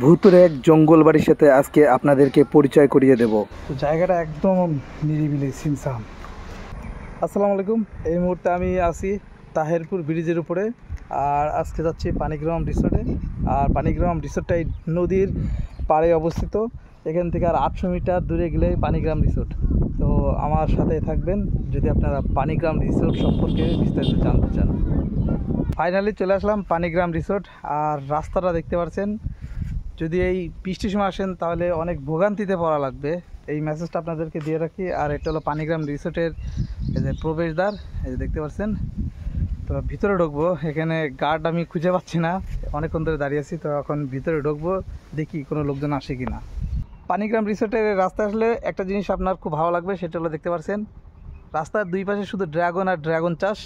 ভুতুরে এক জঙ্গল বাড়ির সাথে আজকে আপনাদেরকে পরিচয় করিয়ে দেব। তো জায়গাটা একদম নিরিবিলি সিমসাম। আসসালামু আলাইকুম। এই মুহূর্তে আমি আছি তাহেরপুর ব্রিজের উপরে, আর আজকে যাচ্ছি পানিগ্রাম রিসোর্টে। আর পানিগ্রাম রিসোর্টটা এই নদীর পাড়ে অবস্থিত। এখান থেকে আর 800 মিটার দূরে গেলেই পানিগ্রাম রিসোর্ট। তো আমার সাথে থাকবেন যদি আপনারা পানিগ্রাম রিসোর্ট সম্পর্কে বিস্তারিত জানতে চান। ফাইনালি চলে আসলাম পানিগ্রাম রিসোর্ট। আর রাস্তাটা দেখতে পাচ্ছেন, যদি এই বৃষ্টির সময় আসেন তাহলে অনেক ভোগান্তিতে পড়া লাগবে। এই মেসেজটা আপনাদেরকে দিয়ে রাখি। আর এটা হলো পানিগ্রাম রিসোর্টের এই যে প্রবেশদ্বার, এই যে দেখতে পাচ্ছেন। তো ভিতরে ঢুকবো, এখানে গার্ড আমি খুঁজে পাচ্ছি না, অনেকক্ষণ ধরে দাঁড়িয়ে আছি। তো এখন ভিতরে ঢুকবো, দেখি কোনো লোকজন আসে কি না। পানিগ্রাম রিসোর্টের রাস্তায় আসলে একটা জিনিস আপনার খুব ভালো লাগবে, সেটা হলো দেখতে পাচ্ছেন রাস্তার দুই পাশে শুধু ড্রাগন আর ড্রাগন চাষ,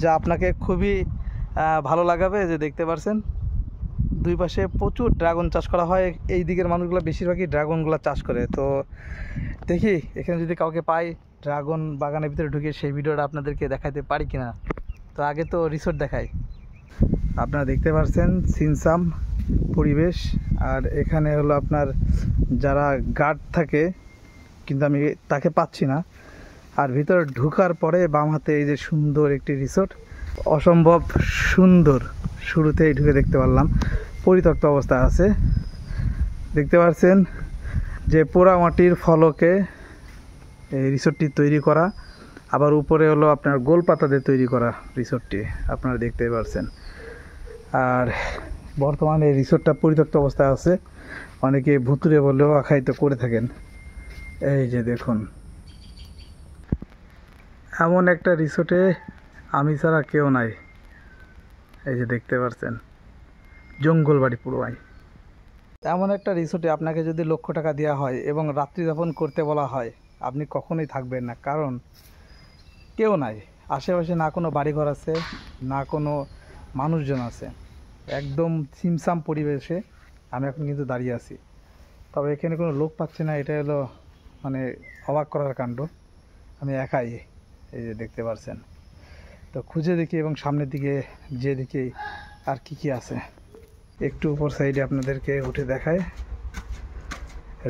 যা আপনাকে খুবই ভালো লাগাবে। যে দেখতে পাচ্ছেন দুই পাশে প্রচুর ড্রাগন চাষ করা হয়। এই দিকের মানুষগুলো বেশিরভাগই ড্রাগনগুলো চাষ করে। তো দেখি এখানে যদি কাউকে পাই ড্রাগন বাগানের ভিতরে ঢুকে সেই ভিডিওটা আপনাদেরকে দেখাতে পারি কিনা। তো আগে তো রিসোর্ট দেখাই। আপনারা দেখতে পাচ্ছেন সিনসাম পরিবেশ। আর এখানে হলো আপনার যারা গার্ড থাকে, কিন্তু আমি তাকে পাচ্ছি না। আর ভিতরে ঢুকার পরে বাম হাতে এই যে সুন্দর একটি রিসোর্ট, অসম্ভব সুন্দর। শুরুতেই ঢুকে দেখতে পারলাম পরিত্যক্ত অবস্থায় আছে। দেখতে পাচ্ছেন যে পোড়া মাটির ফলকে এই রিসোর্টটি তৈরি করা, আবার উপরে হলো আপনার গোল পাতা দিয়ে তৈরি করা রিসোর্টটি, আপনারা দেখতে পাচ্ছেন। আর বর্তমানে এই রিসোর্টটা পরিত্যক্ত অবস্থায় আছে, অনেকে ভুতুরে বলেও আখ্যায়িত করে থাকেন। এই যে দেখুন, এমন একটা রিসোর্টে আমি ছাড়া কেউ নাই। এই যে দেখতে পাচ্ছেন জঙ্গল বাড়ি পুরোই। এমন একটা রিসোর্টে আপনাকে যদি লক্ষ টাকা দেওয়া হয় এবং রাত্রি যাপন করতে বলা হয়, আপনি কখনোই থাকবেন না, কারণ কেউ নাই আশেপাশে, না কোনো বাড়িঘর আছে, না কোনো মানুষজন আছে। একদম সিমসাম পরিবেশে আমি এখন কিন্তু দাঁড়িয়ে আছি। তবে এখানে কোনো লোক পাচ্ছি না, এটা হলো মানে অবাক করার কাণ্ড। আমি একাই, এই যে দেখতে পাচ্ছেন। তো খুঁজে দেখি এবং সামনের দিকে যে দেখি আর কি কি আছে। একটু উপর সাইডে আপনাদেরকে উঠে দেখায়,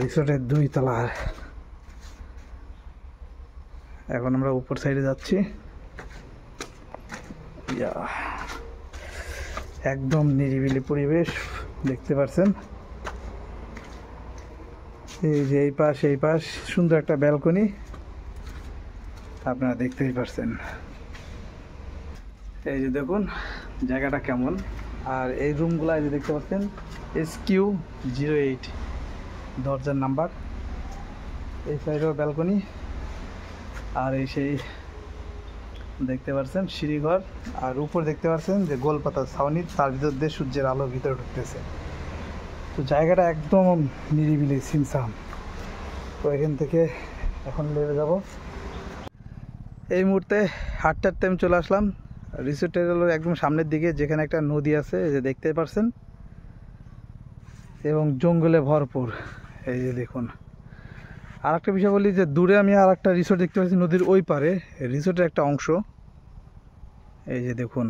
রিসোর্টের 2 তলা। এখন আমরা উপর সাইডে যাচ্ছি। একদম নিরিবিলি পরিবেশ দেখতে পাচ্ছেন। এই যে এই পাশ সুন্দর একটা ব্যালকনি আপনারা দেখতেই পাচ্ছেন। এই যে দেখুন জায়গাটা কেমন। আর এই রুমগুলো এই যে দেখতে পাচ্ছেন SQ08 দরজার নাম্বার। এই সাইডেও ব্যালকনি। আর এই সেই দেখতে পাচ্ছেন সিঁড়িঘর। আর উপর দেখতে পাচ্ছেন যে গোলপাতা ছাউনি, তার ভিতর দিয়ে সূর্যের আলো ভিতরে ঢুকতেছে। তো জায়গাটা একদম নিরিবিলি সিমসাম। তো এখান থেকে এখন নেমে যাব। এই মুহূর্তে হাঁটতে হাঁটতে আমি চলে আসলাম রিসোর্টের হলো একদম সামনের দিকে, যেখানে একটা নদী আছে, এই যে দেখতে পাচ্ছেন, এবং জঙ্গলে ভরপুর। এই যে দেখুন, আর একটা বিষয় বলি যে দূরে আমি আর একটা রিসোর্ট দেখতে পাচ্ছি নদীর ওই পারে, রিসোর্টের একটা অংশ। এই যে দেখুন,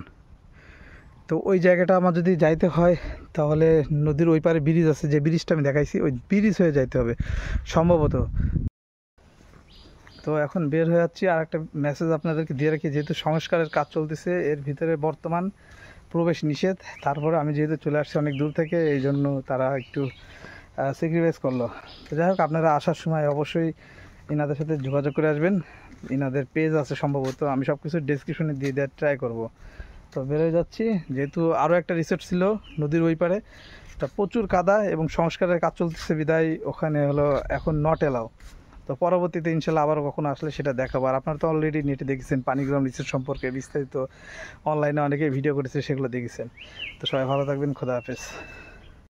তো ওই জায়গাটা আমার যদি যাইতে হয় তাহলে নদীর ওই পারে ব্রিজ আছে, যে ব্রিজটা আমি দেখাইছি ওই ব্রিজ হয়ে যাইতে হবে সম্ভবত। তো এখন বের হয়ে যাচ্ছি। আর একটা মেসেজ আপনাদেরকে দিয়ে রাখি, যেহেতু সংস্কারের কাজ চলতেছে, এর ভিতরে বর্তমান প্রবেশ নিষেধ। তারপরে আমি যেহেতু চলে আসছি অনেক দূর থেকে, এই জন্য তারা একটু স্যাক্রিফাইস করলো। তো যাই হোক, আপনারা আসার সময় অবশ্যই ইনাদের সাথে যোগাযোগ করে আসবেন। ইনাদের পেজ আছে সম্ভবত, আমি সব কিছু ডেসক্রিপশনে দিয়ে দেওয়ার ট্রাই করব। তো বেরোয় যাচ্ছি, যেহেতু আরও একটা রিসোর্ট ছিল নদীর ওই পারে, এটা প্রচুর কাদা এবং সংস্কারের কাজ চলতেছে বিদায় ওখানে হলো এখন নট এলাও। তো পরবর্তীতে ইনশাল্লাহ আবার কখনো আসলে সেটা দেখাবো। আর আপনারা তো অলরেডি নেটে দেখেছেন পানিগ্রাম রিসোর্ট সম্পর্কে বিস্তারিত, অনলাইনে অনেকেই ভিডিও করেছে, সেগুলো দেখেছেন। তো সবাই ভালো থাকবেন, খোদা হাফেজ।